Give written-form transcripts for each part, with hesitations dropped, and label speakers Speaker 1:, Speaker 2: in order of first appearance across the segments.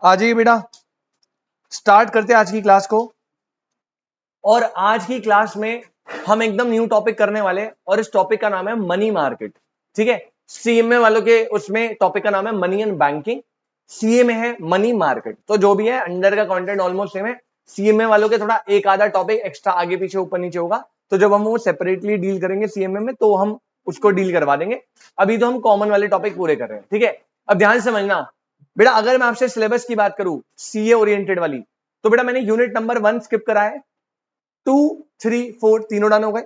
Speaker 1: आ जाइए बेटा, स्टार्ट करते हैं आज की क्लास को। और आज की क्लास में हम एकदम न्यू टॉपिक करने वाले हैं और इस टॉपिक का नाम है मनी मार्केट। ठीक है, सीएमए वालों के उसमें टॉपिक का नाम है मनी एंड बैंकिंग, सीए में है मनी मार्केट। तो जो भी है अंडर का कंटेंट ऑलमोस्ट सेम है। सीएमए वालों के थोड़ा एक आधा टॉपिक एक्स्ट्रा आगे पीछे ऊपर नीचे होगा, तो जब हम वो सेपरेटली डील करेंगे सीएमए में तो हम उसको डील करवा देंगे। अभी तो हम कॉमन वाले टॉपिक पूरे कर रहे हैं। ठीक है, अब ध्यान से समझना बेटा, अगर मैं आपसे सिलेबस की बात करूं सीए ओरिएंटेड वाली, तो बेटा मैंने यूनिट नंबर 1 स्किप करा है, 2, 3, 4 तीनों डन हो गए।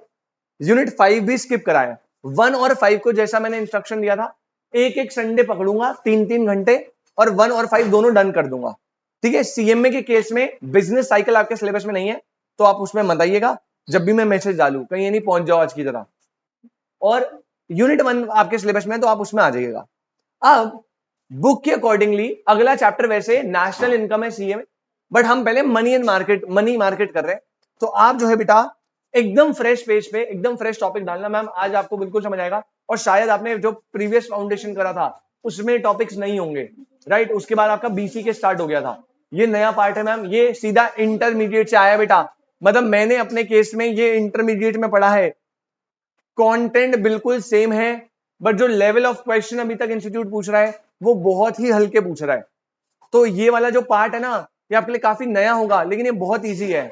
Speaker 1: यूनिट 5 भी स्किप कराया। 1 और 5 को जैसा मैंने इंस्ट्रक्शन दिया था, एक एक संडे पकड़ूंगा 3-3 घंटे और 1 और 5 दोनों डन कर दूंगा। ठीक है, सीएमए के केस में बिजनेस साइकिल आपके सिलेबस में नहीं है, तो आप उसमें मत आइएगा जब भी मैं मैसेज डालू, कहीं ये नहीं पहुंच जाओ आज की तरह। और यूनिट 1 आपके सिलेबस में है तो आप उसमें आ जाइएगा। अब बुक के अकॉर्डिंगली अगला चैप्टर वैसे नेशनल इनकम है सीए में, बट हम पहले money and market, money market कर रहे हैं। तो आप जो है बेटा एकदम फ्रेश पेज पे एकदम फ्रेश टॉपिक डालना। मैम आज आपको बिल्कुल समझ आएगा, और शायद आपने जो प्रीवियस फाउंडेशन करा था उसमें टॉपिक्स नहीं होंगे, राइट। उसके बाद आपका बीसी के स्टार्ट हो गया था, ये नया पार्ट है मैम, ये सीधा इंटरमीडिएट से आया बेटा। मतलब मैंने अपने केस में ये इंटरमीडिएट में पढ़ा है, कंटेंट बिल्कुल सेम है, बट जो लेवल ऑफ क्वेश्चन अभी तक इंस्टीट्यूट पूछ रहा है वो बहुत ही हल्के पूछ रहा है। तो ये वाला जो पार्ट है ना, ये आपके लिए काफी नया होगा, लेकिन ये बहुत इजी है।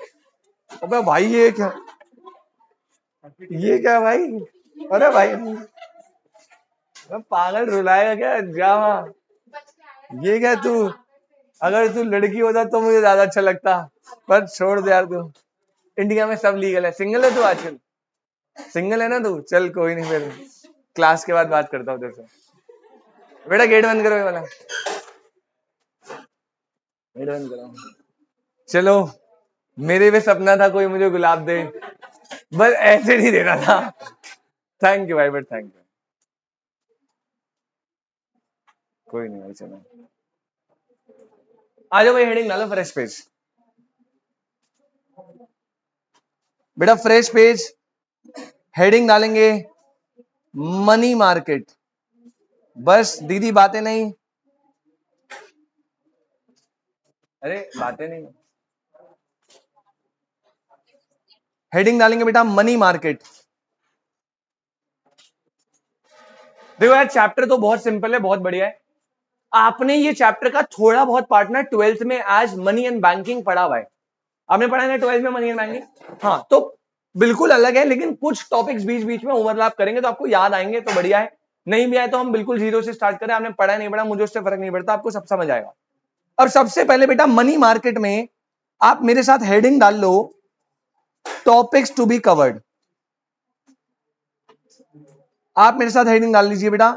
Speaker 1: अबे भाई ये क्या, ये क्या भाई, अरे भाई पागल रुलाएगा क्या, जा। ये क्या तू, अगर तू लड़की होता तो मुझे ज्यादा अच्छा लगता, पर छोड़ दे यार तू। इंडिया में सब लीगल है। सिंगल है तू आजकल, सिंगल है ना तू? चल कोई नहीं, फिर क्लास के बाद बात करता हूँ तेरे से। बेटा गेट बंद करो ये वाला, गेट बंद करो। चलो, मेरे भी सपना था कोई मुझे गुलाब दे, बस ऐसे नहीं देना था। थैंक यू भाई, बट थैंक यू, कोई नहीं भाई। चलो आ जाओ भाई, हेडिंग डालो फ्रेश पेज। बेटा फ्रेश पेज, हेडिंग डालेंगे मनी मार्केट, बस दीदी बातें नहीं, अरे बातें नहीं, हेडिंग डालेंगे बेटा मनी मार्केट। देखो यार चैप्टर तो बहुत सिंपल है, बहुत बढ़िया है। आपने ये चैप्टर का थोड़ा बहुत पार्ट ना 12th में आज मनी एंड बैंकिंग पढ़ा हुआ है, आपने पढ़ा है ना 12th में मनी एंड बैंकिंग। हाँ, तो बिल्कुल अलग है, लेकिन कुछ टॉपिक्स बीच बीच में ओवरलैप करेंगे तो आपको याद आएंगे, तो बढ़िया है। नहीं भी आए तो हम बिल्कुल जीरो से स्टार्ट करें, आपने पढ़ा नहीं पढ़ा मुझे उससे फर्क नहीं पड़ता, आपको सब समझ आएगा। और सबसे पहले बेटा मनी मार्केट में आप मेरे साथ हेडिंग डाल लो टॉपिक्स टू बी कवर्ड। आप मेरे साथ हेडिंग डाल लीजिए बेटा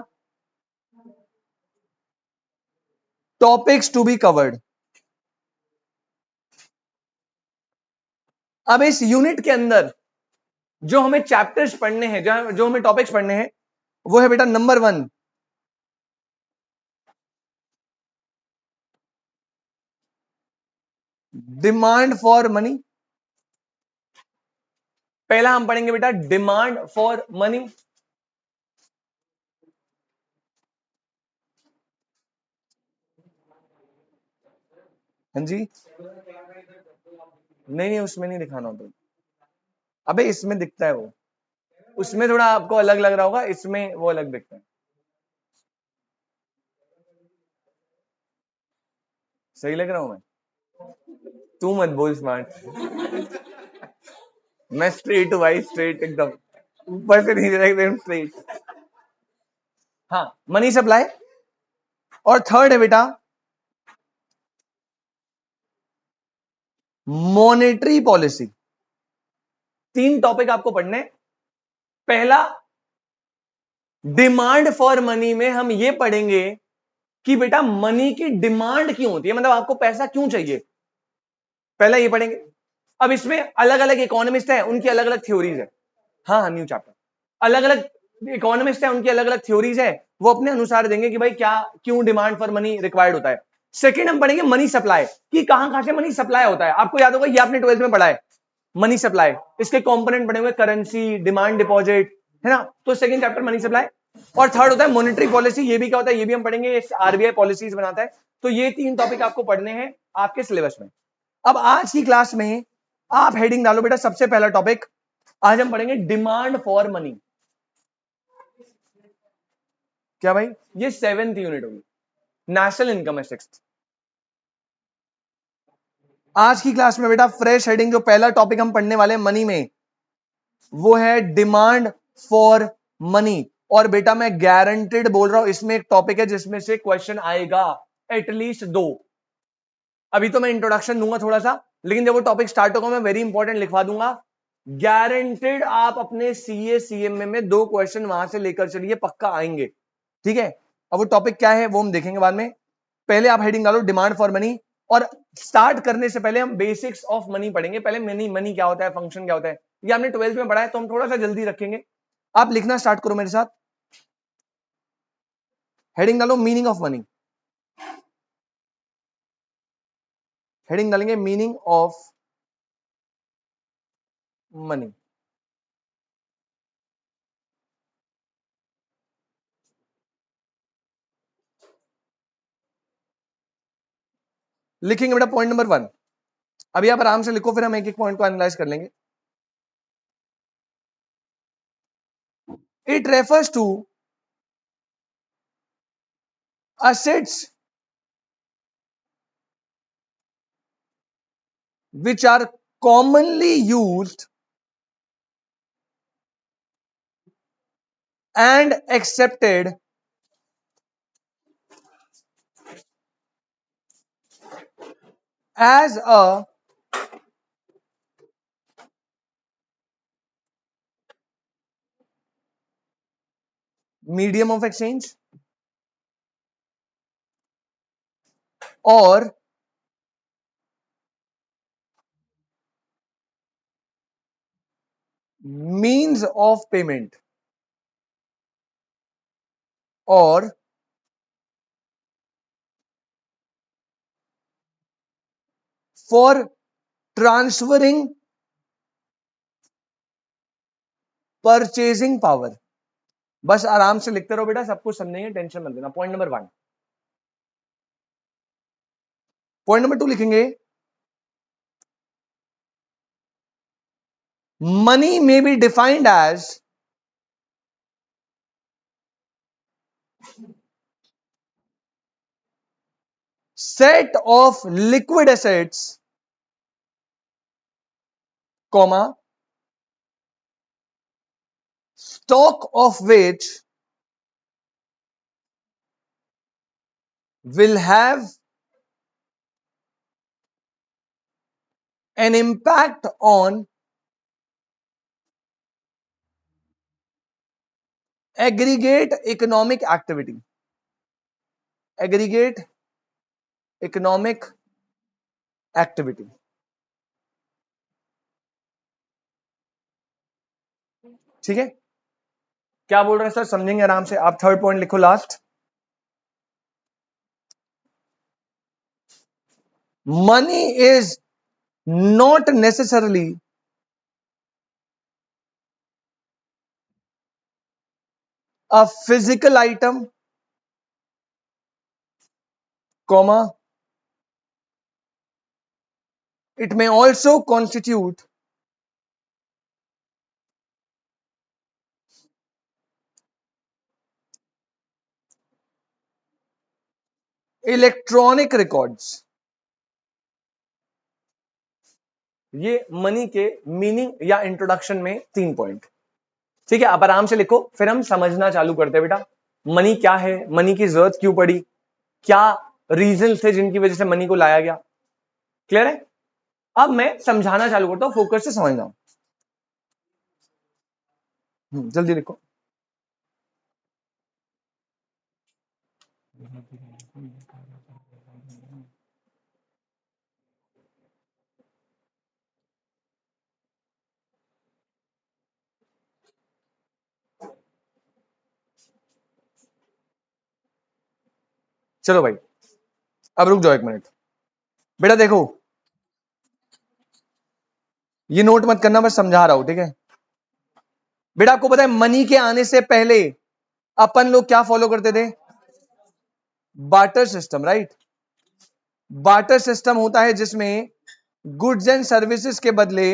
Speaker 1: टॉपिक्स टू बी कवर्ड। अब इस यूनिट के अंदर जो हमें चैप्टर्स पढ़ने हैं, जो हमें टॉपिक्स पढ़ने हैं, वो है बेटा नंबर 1 डिमांड फॉर मनी। पहला हम पढ़ेंगे बेटा डिमांड फॉर मनी। हाँ जी, नहीं नहीं उसमें नहीं दिखाना होता, अबे इसमें दिखता है वो, उसमें थोड़ा आपको अलग लग रहा होगा, इसमें वो अलग दिखता है। सही लग रहा हूं मैं? तू मत बोल स्मार्ट, मैं स्ट्रेट हूं भाई, स्ट्रेट एकदम, ऊपर से नीचे एकदम स्ट्रेट। हाँ, मनी सप्लाई। और थर्ड है बेटा मॉनेटरी पॉलिसी। 3 टॉपिक आपको पढ़ने। पहला डिमांड फॉर मनी में हम ये पढ़ेंगे कि बेटा मनी की डिमांड क्यों होती है, मतलब आपको पैसा क्यों चाहिए, पहला ये पढ़ेंगे। अब इसमें अलग अलग इकोनॉमिस्ट है, उनकी अलग अलग थ्योरीज है। हाँ हाँ, न्यू चैप्टर, अलग अलग इकोनॉमिस्ट है, उनकी अलग अलग थ्योरीज है, वो अपने अनुसार देंगे कि भाई क्या क्यों डिमांड फॉर मनी रिक्वायर्ड होता है। सेकंड हम पढ़ेंगे मनी सप्लाई, कि कहां कहां से मनी सप्लाई होता है। आपको याद होगा ये आपने 12th में पढ़ा है, मनी सप्लाई, इसके कंपोनेंट बने हुए करेंसी, डिमांड डिपॉजिट, है ना। तो सेकंड चैप्टर मनी सप्लाई। और थर्ड होता है मॉनेटरी पॉलिसी। ये भी क्या होता है, ये भी हम पढ़ेंगे, आरबीआई पॉलिसीज बनाता है। तो ये 3 टॉपिक आपको पढ़ने हैं आपके सिलेबस में। अब आज की क्लास में आप हेडिंग डालो बेटा, सबसे पहला टॉपिक आज हम पढ़ेंगे डिमांड फॉर मनी। क्या भाई, ये 7th यूनिट होगी, नेशनल इनकम है 6th। आज की क्लास में बेटा फ्रेश हेडिंग जो पहला टॉपिक हम पढ़ने वाले हैं मनी में, वो है डिमांड फॉर मनी। और बेटा मैं गारंटेड बोल रहा हूं, इसमें एक टॉपिक है जिसमें से क्वेश्चन आएगा एटलीस्ट 2। अभी तो मैं इंट्रोडक्शन दूंगा थोड़ा सा, लेकिन जब वो टॉपिक स्टार्ट होगा मैं वेरी इंपॉर्टेंट लिखवा दूंगा। गारंटेड आप अपने सीए सीएमए में 2 क्वेश्चन वहां से लेकर चलिए, पक्का आएंगे। ठीक है, अब वो टॉपिक क्या है वो हम देखेंगे बाद में। पहले आप हेडिंग डालो डिमांड फॉर मनी। और स्टार्ट करने से पहले हम बेसिक्स ऑफ मनी पढ़ेंगे। पहले मनी, मनी क्या होता है, फंक्शन क्या होता है, ये हमने 12th में पढ़ा है, तो हम थोड़ा सा जल्दी रखेंगे। आप लिखना स्टार्ट करो मेरे साथ। हेडिंग डालो मीनिंग ऑफ मनी। हेडिंग डालेंगे मीनिंग ऑफ मनी। लिखेंगे बेटा पॉइंट नंबर 1। अभी आप आराम से लिखो, फिर हम एक एक पॉइंट को एनालाइज कर लेंगे। It refers to assets which are commonly used and accepted as a medium of exchange or means of payment or for transferring purchasing power। बस आराम से लिखते रहो बेटा, सब कुछ समझेंगे, टेंशन मत लेना। Point number 1। पॉइंट नंबर 2 लिखेंगे money may be defined as set of liquid assets, comma, stock of which will have an impact on aggregate economic activity। aggregate economic activity। ठीक है, क्या बोल रहे हैं सर, समझेंगे आराम से। आप थर्ड पॉइंट लिखो last. Money is not necessarily a physical item, comma, it may also constitute electronic records. ये मनी के मीनिंग या इंट्रोडक्शन में 3 पॉइंट। ठीक है, आप आराम से लिखो, फिर हम समझना चालू करते हैं बेटा। मनी क्या है, मनी की जरूरत क्यों पड़ी, क्या रीजन थे जिनकी वजह से मनी को लाया गया। क्लियर है? अब मैं समझाना चालू करता हूं, फोकस से समझना। जल्दी लिखो। चलो भाई, अब रुक जाओ 1 मिनट। बेटा देखो, ये नोट मत करना, बस समझा रहा हूं, ठीक है। बेटा आपको पता है मनी के आने से पहले अपन लोग क्या फॉलो करते थे? Barter system, right? Barter system होता है जिसमें गुड्स एंड सर्विसेज के बदले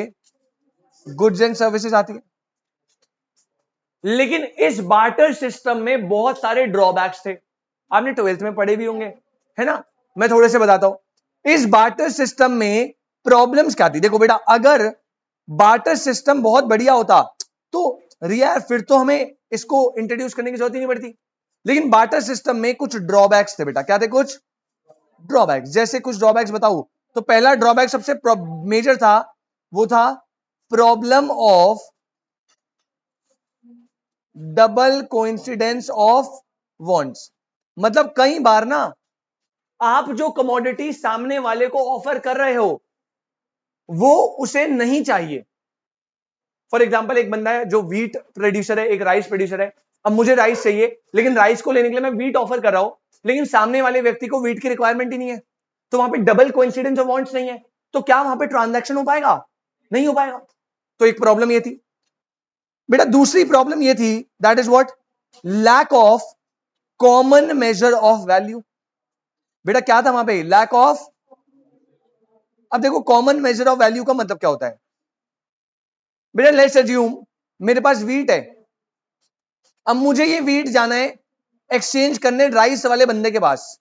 Speaker 1: गुड्स एंड सर्विसेज आती है। लेकिन इस बार्टर सिस्टम में बहुत सारे ड्रॉबैक्स थे, आपने 12th में पढ़े भी होंगे, है ना? मैं थोड़े से बताता हूं। इस बार्टर सिस्टम में प्रॉब्लम्स क्या थी? देखो बेटा, अगर बार्टर सिस्टम बहुत बढ़िया होता तो रिया फिर तो हमें इसको इंट्रोड्यूस करने की जरूरत ही नहीं पड़ती। लेकिन बार्टर सिस्टम में कुछ ड्रॉबैक्स थे बेटा। क्या थे कुछ ड्रॉबैक्स? जैसे कुछ ड्रॉबैक्स बताऊं तो पहला ड्रॉबैक सबसे मेजर था, वो था problem of double coincidence of wants. मतलब कई बार ना आप जो कमोडिटी सामने वाले को ऑफर कर रहे हो वो उसे नहीं चाहिए। फॉर एग्जाम्पल, एक बंदा है जो व्हीट प्रोड्यूसर है, एक राइस प्रोड्यूसर है। अब मुझे राइस चाहिए, लेकिन राइस को लेने के लिए मैं व्हीट ऑफर कर रहा हूं, लेकिन सामने वाले व्यक्ति को व्हीट की रिक्वायरमेंट ही नहीं है, तो वहां पे डबल कोइंसिडेंस ऑफ वांट्स नहीं है, तो क्या वहां पे ट्रांजैक्शन हो पाएगा? नहीं हो पाएगा। तो एक प्रॉब्लम ये थी बेटा। दूसरी प्रॉब्लम ये थी, that is what? Lack of common measure of value. बेटा क्या था वहां पे? Lack of. अब देखो, कॉमन मेजर ऑफ वैल्यू का मतलब क्या होता है बेटा? लेट्स अज्यूम मेरे पास व्हीट है। अब मुझे ये व्हीट जाना है एक्सचेंज करने राइस वाले बंदे के पास।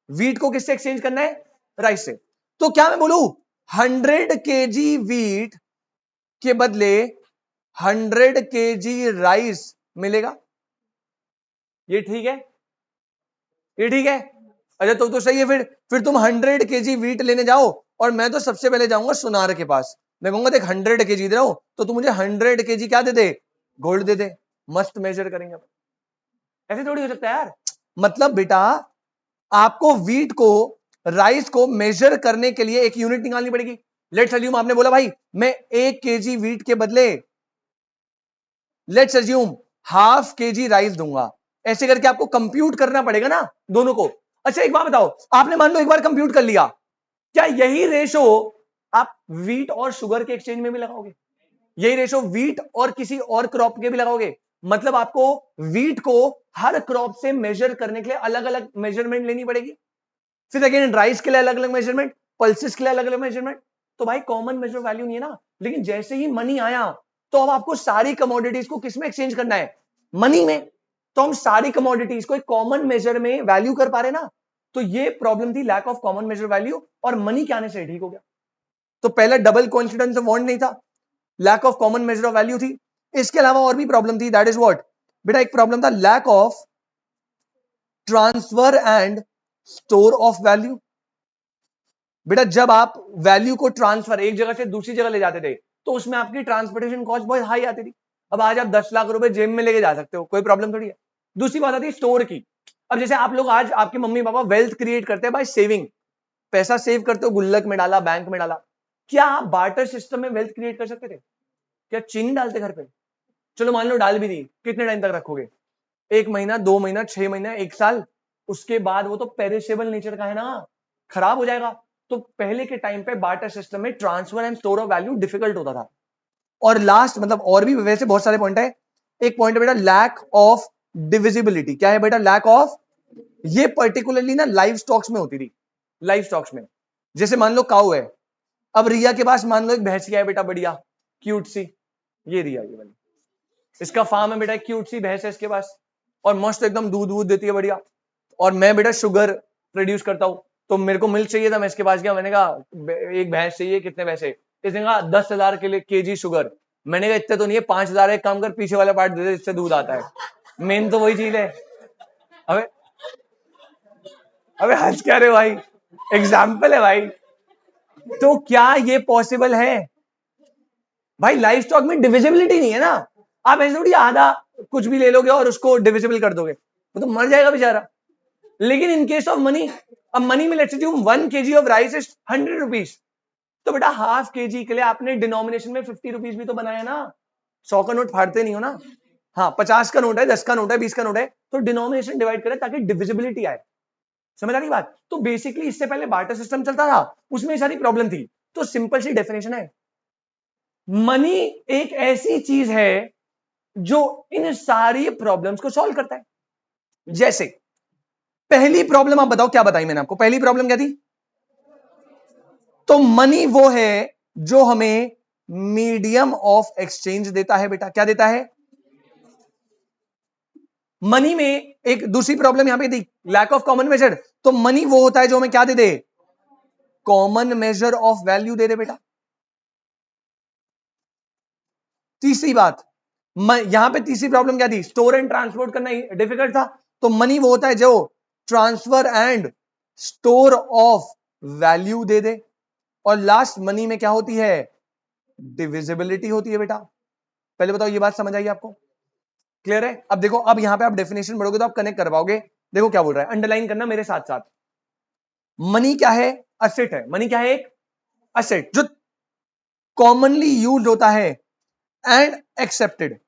Speaker 1: व्हीट को किससे एक्सचेंज करना है? राइस से। तो क्या मैं बोलूं 100 kg व्हीट के बदले 100 kg राइस मिलेगा? ये ठीक है? ये ठीक है? अच्छा तो सही है। फिर तुम 100 kg व्हीट लेने जाओ और मैं तो सबसे पहले जाऊंगा सुनार के पास। मैं कहूंगा देख 100 kg दे रहा हूं, तो तू मुझे 100 kg क्या दे दे? गोल्ड दे दे। मस्त मेजर करेंगे। ऐसे थोड़ी हो सकता है यार। मतलब बेटा, आपको व्हीट को, राइस को मेजर करने के लिए एक यूनिट निकालनी पड़ेगी। लेट्स अज्यूम आपने बोला भाई मैं 1 kg व्हीट के बदले लेट्स अज्यूम ½ kg राइस दूंगा। ऐसे करके आपको कंप्यूट करना पड़ेगा ना दोनों को। अच्छा एक बात बताओ, आपने मान लो एक बार कंप्यूट कर लिया, क्या यही रेशो आप व्हीट और शुगर के एक्सचेंज में भी लगाओगे? यही रेशो व्हीट और किसी और क्रॉप के भी लगाओगे? मतलब आपको व्हीट को हर क्रॉप से मेजर करने के लिए अलग अलग मेजरमेंट लेनी पड़ेगी। फिर अगेन राइस के लिए अलग अलग मेजरमेंट, पल्सेस के लिए अलग अलग मेजरमेंट। तो भाई कॉमन मेजर वैल्यू नहीं है ना। लेकिन जैसे ही मनी आया तो अब आपको सारी कमोडिटीज को किस में एक्सचेंज करना है? मनी में। तो हम सारी कमोडिटीज को एक कॉमन मेजर में वैल्यू कर पा रहे ना। तो ये प्रॉब्लम थी, lack of common measure value, और मनी के आने से ठीक हो गया। तो पहला डबल कोइंसिडेंस ऑफ वांट नहीं था, lack of common measure of value थी। इसके अलावा और भी प्रॉब्लम थी, दैट इज व्हाट बेटा? एक प्रॉब्लम था lack of transfer and store of value. बेटा जब आप वैल्यू को ट्रांसफर एक जगह से दूसरी जगह ले जाते थे तो उसमें आपकी ट्रांसपोर्टेशन कॉस्ट बहुत हाई आती थी। अब आज आप 10 लाख रुपए जेब में लेके जा सकते हो, कोई प्रॉब्लम थोड़ी है। दूसरी बात आती है स्टोर की। अब जैसे आप लोग आज, आपके मम्मी पापा वेल्थ क्रिएट करते हैं बाय सेविंग, पैसा सेव करते हो, गुल्लक में डाला, बैंक में डाला। क्या आप बार्टर सिस्टम में वेल्थ क्रिएट कर सकते थे? क्या चीनी डालते घर पे? चलो मान लो डाल भी दी, कितने टाइम तक रखोगे? 1 महीना, 2 महीना, 6 महीना, 1 साल। उसके बाद वो तो पेरिशेबल नेचर का है ना, खराब हो जाएगा। तो पहले के टाइम पे बार्टर सिस्टम में transfer and store of value difficult होता था। और लास्ट, मतलब और भी वैसे बहुत सारे पॉइंट है। एक पॉइंट है बेटा लैक ऑफ डिविजिबिलिटी। क्या है बेटा? Lack of. ये पर्टिकुलरली ना लाइव स्टॉक्स में होती थी। लाइव स्टॉक्स में जैसे मान लो काऊ है। अब रिया के पास मान लो एक भैंसिया है बेटा, बढ़िया क्यूट सी। ये रिया, ये वाली इसका फार्म है बेटा, क्यूट सी भैंस है इसके पास, और मस्त एकदम दूध वूध देती है बढ़िया। और मैं बेटा शुगर प्रोड्यूस करता हूं, तो मेरे को मिल्क चाहिए था, मैं इसके पास गया, मैंने कहा एक भैंस चाहिए, कितने पैसे? इसने कहा 10,000 के लिए केजी शुगर। मैंने कहा इतने तो नहीं है, 5,000 एक काम कर, पीछे वाला पार्ट दे दे, इससे दूध आता है। मेन तो वही चीज है। अबे अबे हंस क्या रहे हो भाई? एग्जाम्पल है भाई। तो क्या ये पॉसिबल है? भाई लाइव स्टॉक में डिविजिबिलिटी नहीं है ना। आप ऐसे थोड़ी आधा कुछ भी ले लोगे और उसको डिविजिबल कर दोगे, वो तो मर जाएगा बेचारा। लेकिन इन केस ऑफ मनी, अब मनी में let's assume 1 kg of rice is 100 rupees. तो बेटा ½ kg के लिए आपने डिनोमिनेशन में 50 रुपीज भी तो बनाया ना। 100 का नोट फाड़ते नहीं हो ना। हाँ 50 का नोट है, 10 का नोट है, 20 का नोट है, तो डिनोमिनेशन डिवाइड करें ताकि डिविजिबिलिटी आए। समझ आ रही बात? तो बेसिकली इससे पहले बार्टर सिस्टम चलता था, उसमें सारी प्रॉब्लम थी। तो सिंपल सी डेफिनेशन है, मनी एक ऐसी चीज है जो इन सारी प्रॉब्लम्स को सॉल्व करता है। जैसे पहली प्रॉब्लम आप बताओ क्या बताई मैंने आपको, पहली प्रॉब्लम क्या थी? तो मनी वो है जो हमें मीडियम ऑफ एक्सचेंज देता है बेटा। क्या देता है? मनी में एक दूसरी प्रॉब्लम यहां पे थी, लैक ऑफ कॉमन मेजर। तो मनी वो होता है जो हमें क्या दे दे? कॉमन मेजर ऑफ वैल्यू दे दे बेटा। तीसरी बात, यहां पे तीसरी प्रॉब्लम क्या थी? स्टोर एंड ट्रांसपोर्ट करना डिफिकल्ट था। तो मनी वो होता है जो transfer and store of value दे दे। और लास्ट मनी में क्या होती है? डिविजिबिलिटी होती है बेटा। पहले बताओ ये बात समझ आई आपको? क्लियर है? अब देखो, अब यहां पे आप डेफिनेशन पढ़ोगे तो आप कनेक्ट कर पाओगे। देखो क्या बोल रहा है, अंडरलाइन करना मेरे साथ साथ। मनी क्या है? असेट है। मनी क्या है? एक असेट जो कॉमनली यूज होता है एंड एक्सेप्टेड।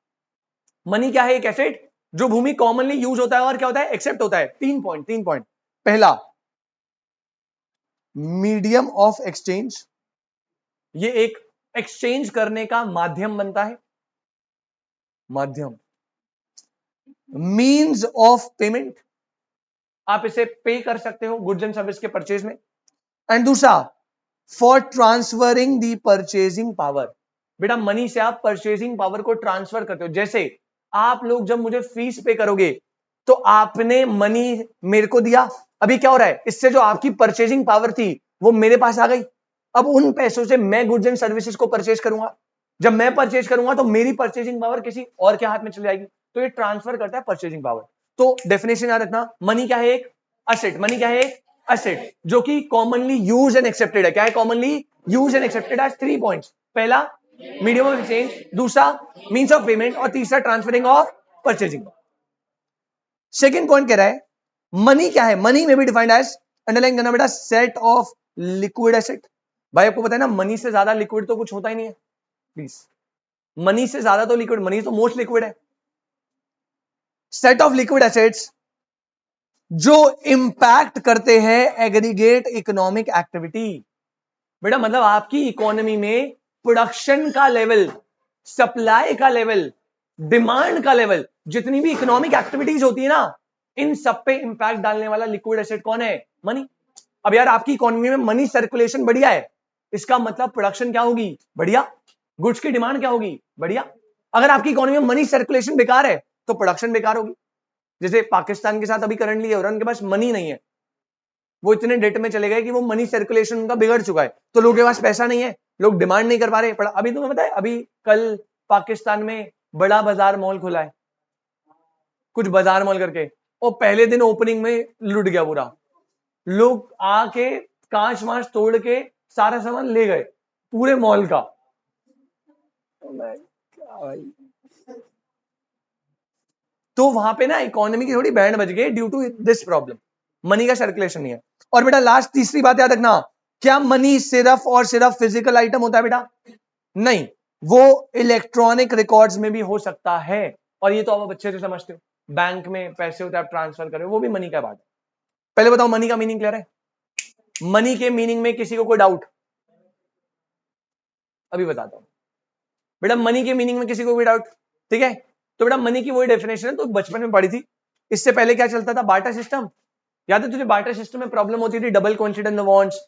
Speaker 1: मनी क्या है? एक एसेट जो भूमि कॉमनली यूज होता है और क्या होता है? एक्सेप्ट होता है। 3 पॉइंट। पहला, मीडियम ऑफ एक्सचेंज, ये एक एक्सचेंज करने का माध्यम बनता है, माध्यम। मीन्स ऑफ पेमेंट, आप इसे पे कर सकते हो गुड्स एंड सर्विस के परचेज में। एंड दूसरा, for transferring the purchasing power. बेटा मनी से आप परचेजिंग पावर को ट्रांसफर करते हो। जैसे आप लोग जब मुझे फीस पे करोगे तो आपने मनी मेरे को दिया, अभी क्या हो रहा है? इससे जो आपकी परचेजिंग पावर थी वो मेरे पास आ गई। अब उन पैसों से मैं गुड्स एंड सर्विसेज को परचेज करूंगा। जब मैं परचेज करूंगा तो मेरी परचेजिंग पावर किसी और के हाथ में चली जाएगी। तो ये ट्रांसफर करता है परचेजिंग पावर। तो डेफिनेशन याद रखना, मनी क्या है? एक असेट। मनी क्या है? एक असेट जो कि कॉमनली यूज एंड एक्सेप्टेड है। क्या है? Commonly use and accepted as 3 points. पहला, मीडियम ऑफ एक्सचेंज। दूसरा, मींस ऑफ पेमेंट। और तीसरा, transferring of purchasing. Second point कह रहा है मनी क्या है? मनी में भी डिफाइंड एज, अंडरलाइन करना बेटा, सेट ऑफ लिक्विड एसेट। भाई आपको पता है ना, मनी से ज्यादा लिक्विड तो कुछ होता ही नहीं है। प्लीज, मनी से ज्यादा तो लिक्विड, मनी तो मोस्ट लिक्विड है। सेट ऑफ लिक्विड एसेट्स जो इंपैक्ट करते हैं एग्रीगेट इकोनॉमिक एक्टिविटी। बेटा मतलब आपकी इकोनॉमी में प्रोडक्शन का लेवल, सप्लाई का लेवल, डिमांड का लेवल, जितनी भी इकोनॉमिक एक्टिविटीज होती है ना, इन सब पे इंपैक्ट डालने वाला लिक्विड एसेट कौन है? मनी। अब यार आपकी इकोनॉमी में मनी सर्कुलेशन बढ़िया है, इसका मतलब प्रोडक्शन क्या होगी? बढ़िया। गुड्स की डिमांड क्या होगी? बढ़िया। अगर आपकी इकोनॉमी में मनी सर्कुलेशन बेकार है तो प्रोडक्शन बेकार होगी। जैसे पाकिस्तान के साथ अभी करंटली हो रहा है, उनके पास मनी नहीं है, वो इतने डेट में चले गए कि वो मनी सर्कुलेशन उनका बिगड़ चुका है। तो लोगों के पास पैसा नहीं है, लोग डिमांड नहीं कर पा रहे। अभी तुम्हें पता है, अभी कल पाकिस्तान में बड़ा बाजार मॉल खुला है, कुछ बाजार मॉल करके, और पहले दिन ओपनिंग में लुट गया पूरा। लोग आके कांच मांच तोड़ के सारा सामान ले गए पूरे मॉल का। तो वहां पे ना इकोनॉमी की थोड़ी बैंड बज गई due to this problem, money का सर्कुलेशन नहीं है। और बेटा लास्ट तीसरी बात याद रखना, क्या मनी सिर्फ और सिर्फ फिजिकल आइटम होता है? बेटा नहीं, वो इलेक्ट्रॉनिक रिकॉर्ड्स में भी हो सकता है। और ये तो आप अच्छे से समझते हो, बैंक में पैसे होते हैं आप ट्रांसफर करो, वो भी मनी का बात है। पहले बताओ मनी का मीनिंग क्लियर है? मनी के मीनिंग में किसी को कोई डाउट? अभी बताता हूं बेटा, मनी के मीनिंग में किसी को कोई डाउट? ठीक है, तो बेटा मनी की वही डेफिनेशन है तो बचपन में पढ़ी थी। इससे पहले क्या चलता था? Barter system. याद है तुझे? बार्टर सिस्टम में प्रॉब्लम होती थी, double coincident bonds,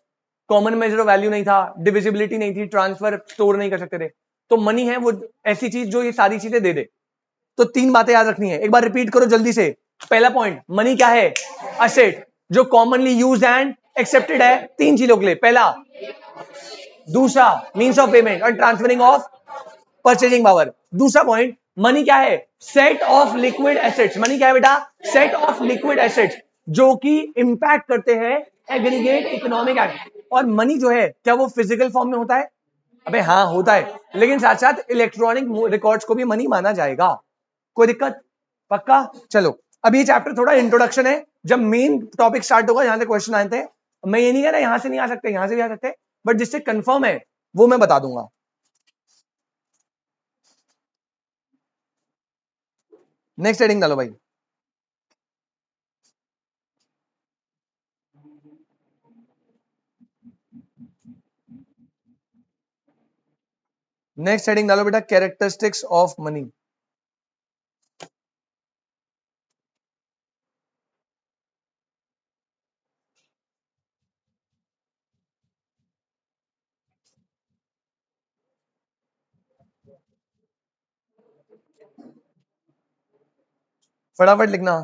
Speaker 1: common measure of value नहीं था, डिविजिबिलिटी नहीं थी, ट्रांसफर स्टोर नहीं कर सकते थे। तो मनी है वो ऐसी चीज जो ये सारी चीजें दे दे। तो 3 बातें याद रखनी है, एक बार रिपीट करो जल्दी से। पहला पॉइंट, मनी क्या है? असेट जो कॉमनली यूज एंड एक्सेप्टेड है 3 चीजों के लिए। पहला, दूसरा मींस ऑफ पेमेंट और ट्रांसफरिंग ऑफ परचेजिंग पावर। दूसरा पॉइंट, मनी क्या है? Set of liquid assets. Money क्या है बेटा? सेट ऑफ लिक्विड एसेट्स जो कि इंपैक्ट करते हैं एग्रीगेट इकोनॉमिक एक्ट। और मनी जो है क्या वो फिजिकल फॉर्म में होता है? अबे हाँ होता है, लेकिन साथ साथ इलेक्ट्रॉनिक रिकॉर्ड्स को भी मनी माना जाएगा। कोई दिक्कत? पक्का? चलो, अब ये चैप्टर थोड़ा इंट्रोडक्शन है, जब मेन टॉपिक स्टार्ट होगा यहां से क्वेश्चन आते हैं। मैं ये नहीं कह रहा यहां से नहीं आ सकते, यहां से भी आ सकते, बट जिससे कंफर्म है वो मैं बता दूंगा। नेक्स्ट हेडिंग डालो भाई। नेक्स्ट हेडिंग डालो बेटा, कैरेक्टरिस्टिक्स ऑफ मनी। फटाफट लिखना,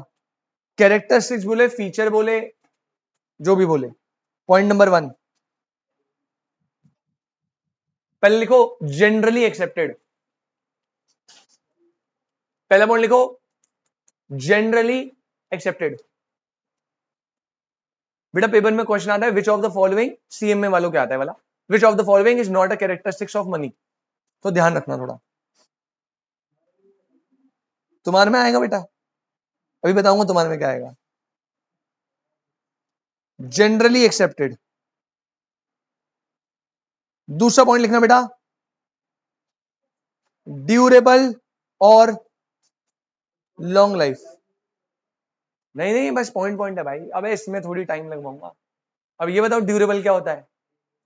Speaker 1: कैरेक्टरिस्टिक्स बोले, फीचर बोले, जो भी बोले। पॉइंट नंबर 1, पहले लिखो जनरली एक्सेप्टेड। पहला पॉइंट लिखो जनरली एक्सेप्टेड। बेटा पेपर में क्वेश्चन आता है which of the following, CMA वालों क्या आता है वाला, which of the following is not a characteristics of money. तो ध्यान रखना थोड़ा, तुम्हारे में आएगा बेटा, अभी बताऊंगा तुम्हारे में क्या आएगा। Generally accepted. दूसरा पॉइंट लिखना बेटा, ड्यूरेबल और लॉन्ग लाइफ। नहीं नहीं, बस पॉइंट पॉइंट है भाई, अबे इसमें थोड़ी टाइम लगवाऊंगा। अब ये बताओ ड्यूरेबल क्या होता है,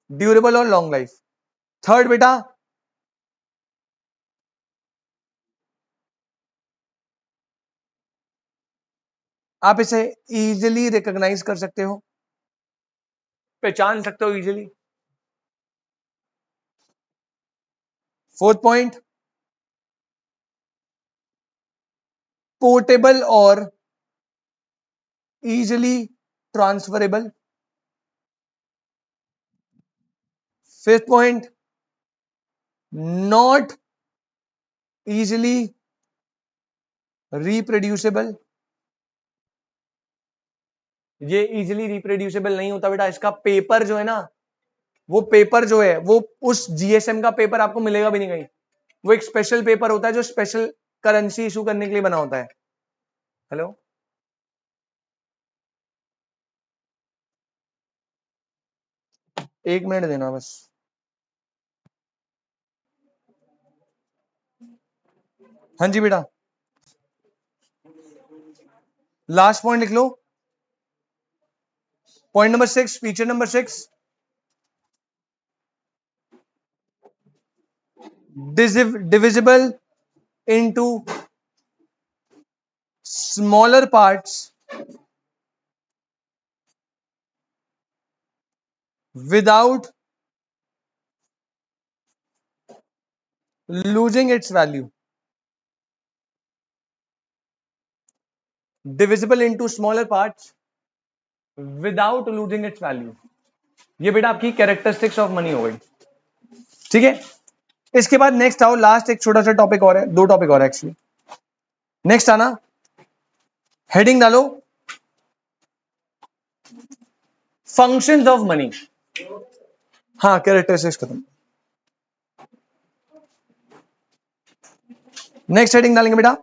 Speaker 1: ड्यूरेबल और लॉन्ग लाइफ। थर्ड बेटा, आप इसे इजीली रिकॉग्नाइज कर सकते हो, पहचान सकते हो इजीली। फोर्थ पॉइंट, पोर्टेबल और easily transferable. Fifth point, not easily reproducible. ये इजीली रिप्रोड्यूसेबल नहीं होता बेटा, इसका पेपर जो है ना, वो पेपर जो है वो उस जीएसएम का पेपर आपको मिलेगा भी नहीं कहीं। वो एक स्पेशल पेपर होता है जो स्पेशल करेंसी इशू करने के लिए बना होता है। हेलो, एक मिनट देना बस। हाँ जी बेटा, लास्ट पॉइंट लिख लो, point number 6, feature number 6, divisible into smaller parts without losing its value. Divisible into smaller parts without losing its value. ये बेटा आपकी कैरेक्टरिस्टिक्स ऑफ मनी हो गई। ठीक है, इसके बाद नेक्स्ट आओ, लास्ट एक छोटा सा टॉपिक और है, दो टॉपिक और है एक्चुअली। नेक्स्ट आना, हेडिंग डालो फंक्शंस ऑफ मनी। हाँ, कैरेक्टरिस्टिक्स खत्म। नेक्स्ट हेडिंग डालेंगे बेटा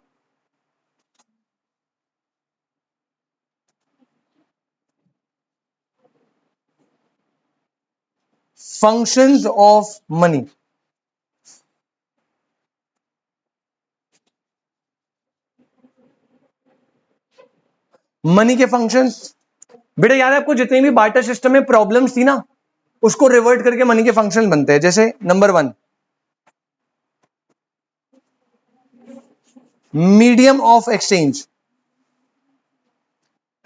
Speaker 1: फंक्शंस ऑफ मनी। मनी के फंक्शंस, बेटा याद है आपको जितनी भी बार्टर सिस्टम में प्रॉब्लम्स थी ना, उसको रिवर्ट करके मनी के फंक्शन बनते हैं। जैसे नंबर 1, मीडियम ऑफ एक्सचेंज।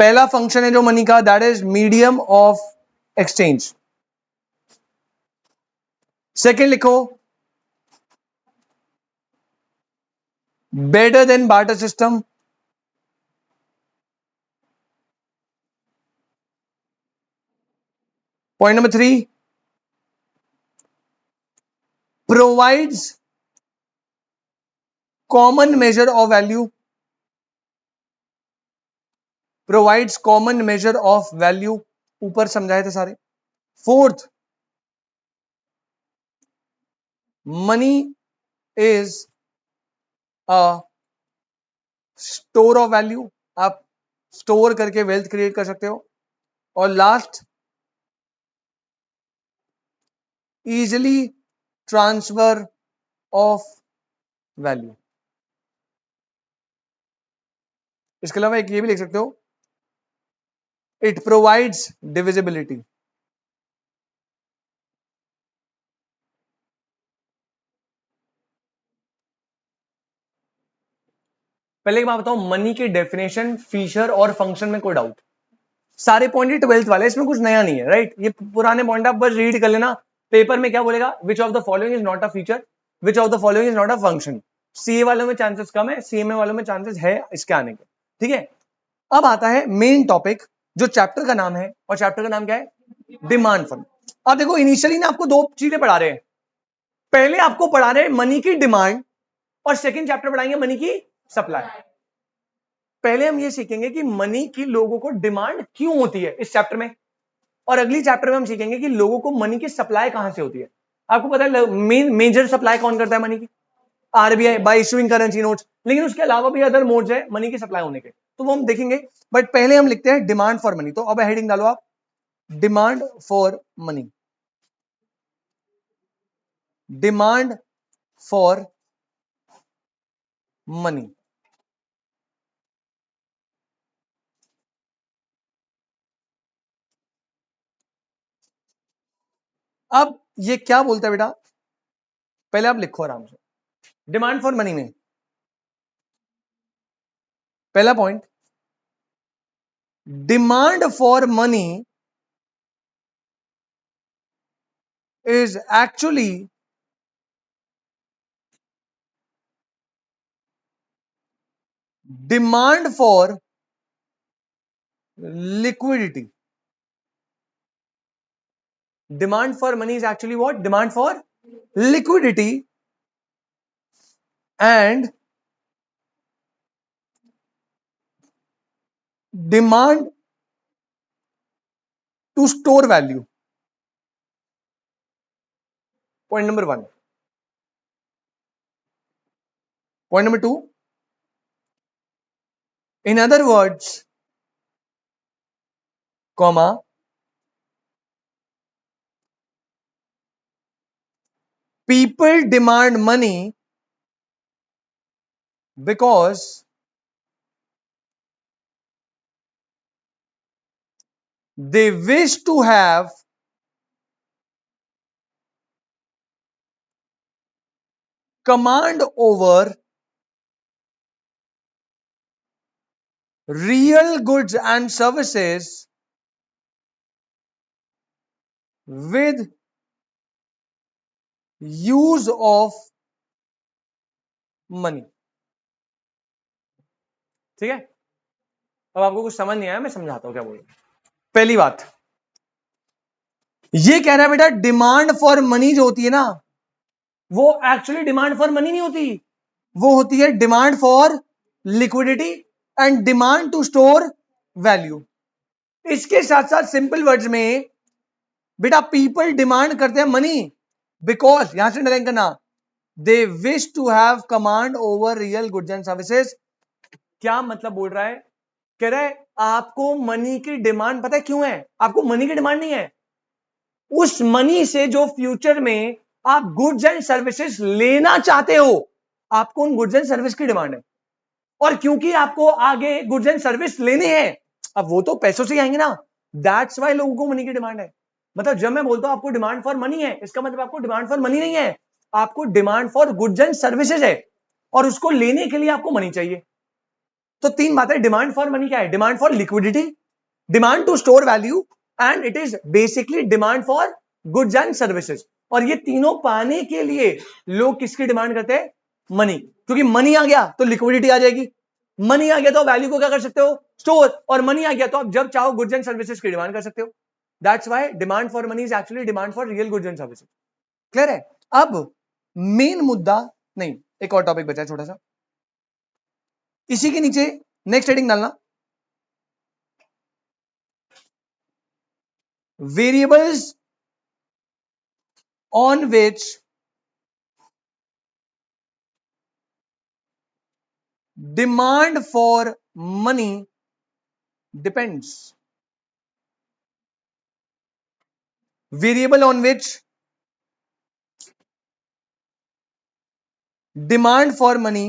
Speaker 1: पहला फंक्शन है जो मनी का, that is medium of exchange. Second लिखो better than barter system. Point number 3, provides common measure of value. Provides common measure of value, ऊपर समझाए थे सारे। Fourth, money is a store of value, आप store करके wealth create कर सकते हो। और last, easily transfer of value. इसके अलावा एक ये भी लिख सकते हो, इट प्रोवाइड्स डिविजिबिलिटी। पहले एक बात बताओ, मनी की डेफिनेशन, फीचर और फंक्शन में कोई डाउट? सारे पॉइंट 12th वाले, इसमें कुछ नया नहीं है, राइट? ये पुराने पॉइंट आप बस रीड कर लेना। पेपर में क्या बोलेगा, which of the following is not a feature, which of the following is not a function. CA वालों में चांसेस कम है, सीएमए वालों में चांसेस है इसके आने के। ठीक है, अब आता है मेन टॉपिक जो चैप्टर का नाम है, और चैप्टर का नाम क्या है? Demand for. अब देखो इनिशियली ना आपको दो चीजें पढ़ा रहे हैं, पहले आपको पढ़ा रहे हैं मनी की डिमांड, और सेकंड चैप्टर पढ़ाएंगे मनी की सप्लाई। पहले हम ये सीखेंगे कि मनी की लोगों को डिमांड क्यों होती है इस चैप्टर में, और अगली चैप्टर में हम सीखेंगे कि लोगों को मनी की सप्लाई कहां से होती है। आपको पता है मेजर सप्लाई कौन करता है मनी की? RBI bye issuing currency notes, लेकिन उसके अलावा भी अदर मोड्स है मनी की सप्लाई होने के, तो वो हम देखेंगे। बट पहले हम लिखते हैं डिमांड फॉर मनी। तो अब हेडिंग डालो आप, demand for money. Demand for money. अब ये क्या बोलता है बेटा, पहले आप लिखो आराम से। डिमांड फॉर मनी में पहला point, demand for money is actually demand for liquidity. Demand for money is actually what? Demand for liquidity and demand to store value. Point number one. Point number two. In other words, comma, people demand money because they wish to have command over real goods and services with use of money. ठीक है, अब आपको कुछ समझ नहीं आया, मैं समझाता हूं क्या बोल रहा हूं। पहली बात ये कह रहा है बेटा, डिमांड फॉर मनी जो होती है ना, वो एक्चुअली डिमांड फॉर मनी नहीं होती, वो होती है demand for liquidity and demand to store value. इसके साथ साथ सिंपल वर्ड्स में बेटा, पीपल डिमांड करते हैं मनी बिकॉज, यहां से अंडरलाइन करना, they wish to have command over real goods and services. क्या मतलब बोल रहा है? कह रहा है आपको मनी की डिमांड पता है क्यों है? आपको मनी की डिमांड नहीं है, उस मनी से जो फ्यूचर में आप गुड्स एंड सर्विसेज लेना चाहते हो, आपको उन गुड्स एंड सर्विस की डिमांड है। और क्योंकि आपको आगे गुड्स एंड सर्विस लेने हैं, अब वो तो पैसों से ही आएंगे ना, दैट्स वाई लोगों को मनी की डिमांड है। मतलब जब मैं बोलता हूं आपको डिमांड फॉर मनी है, इसका मतलब आपको डिमांड फॉर मनी नहीं है, आपको demand for goods and services है, और उसको लेने के लिए आपको मनी चाहिए। तो तीन बातें। डिमांड फॉर मनी क्या है? Demand for liquidity, demand to store value, and it is basically demand for goods and services. और ये तीनों पाने के लिए लोग किसकी डिमांड करते हैं? मनी। क्योंकि मनी आ गया तो लिक्विडिटी आ जाएगी, मनी आ गया तो वैल्यू को क्या कर सकते हो? स्टोर, और मनी आ गया तो आप जब चाहो गुड्स एंड सर्विसेज की डिमांड कर सकते हो। That's why demand for money is actually demand for real goods and services. Clear है? अब मेन मुद्दा नहीं, एक और टॉपिक बचा है छोटा सा, इसी के नीचे नेक्स्ट हेडिंग डालना, variables on which demand for money depends. Variable on which demand for money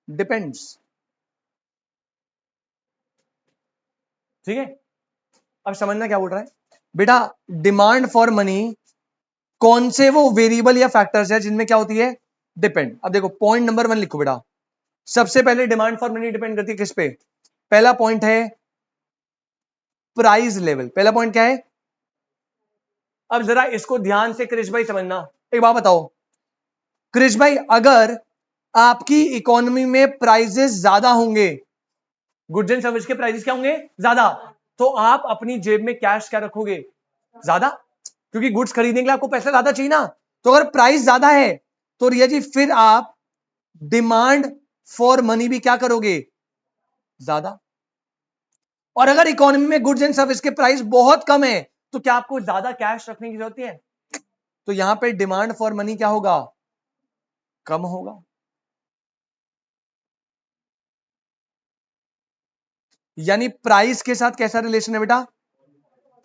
Speaker 1: depends. ठीक है, अब समझना क्या बोल रहा है बेटा। डिमांड फॉर मनी कौन से वो वेरिएबल या फैक्टर्स है जिनमें क्या होती है? डिपेंड। अब देखो पॉइंट नंबर वन लिखो बेटा, सबसे पहले डिमांड फॉर मनी डिपेंड करती है किस पे? पहला पॉइंट है प्राइस लेवल। पहला पॉइंट क्या है? अब जरा इसको ध्यान से क्रिश भाई समझना, एक बात बताओ क्रिश भाई, अगर आपकी इकोनॉमी में प्राइजेस ज्यादा होंगे, गुड्स एंड सर्विस के प्राइजेस क्या होंगे, ज्यादा, तो आप अपनी जेब में कैश क्या रखोगे, ज्यादा, क्योंकि गुड्स खरीदने के लिए आपको पैसा ज्यादा चाहिए ना। तो अगर प्राइस ज्यादा है तो रिया जी फिर आप डिमांड फॉर मनी भी क्या करोगे, ज्यादा। और अगर इकोनॉमी में गुड्स एंड सर्विस के प्राइस बहुत कम है तो क्या आपको ज्यादा कैश रखने की जरूरत है, तो यहां पे डिमांड फॉर मनी क्या होगा, कम होगा। यानी प्राइस के साथ कैसा रिलेशन है बेटा,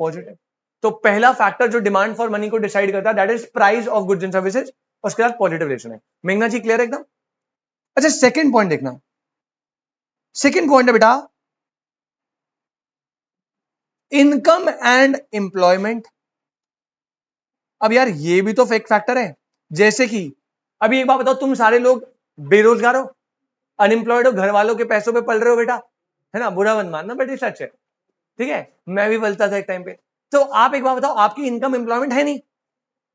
Speaker 1: पॉजिटिव। तो पहला फैक्टर जो डिमांड फॉर मनी को डिसाइड करता है that is price of goods and services, और उसके साथ पॉजिटिव रिलेशन है। मेघना जी क्लियर है एकदम। अच्छा सेकंड पॉइंट देखना, सेकंड पॉइंट है बेटा इनकम एंड एम्प्लॉयमेंट। अब यार ये भी तो फेक फैक्टर है, जैसे कि अभी एक बात बताओ, तुम सारे लोग बेरोजगार हो, अनएम्प्लॉयड हो, घर वालों के पैसों पे पल रहे हो बेटा, है ना, बुरा मत मानना बट ये सच है, ठीक है, मैं भी पलता था एक टाइम पे। तो आप एक बात बताओ, आपकी इनकम एम्प्लॉयमेंट है नहीं,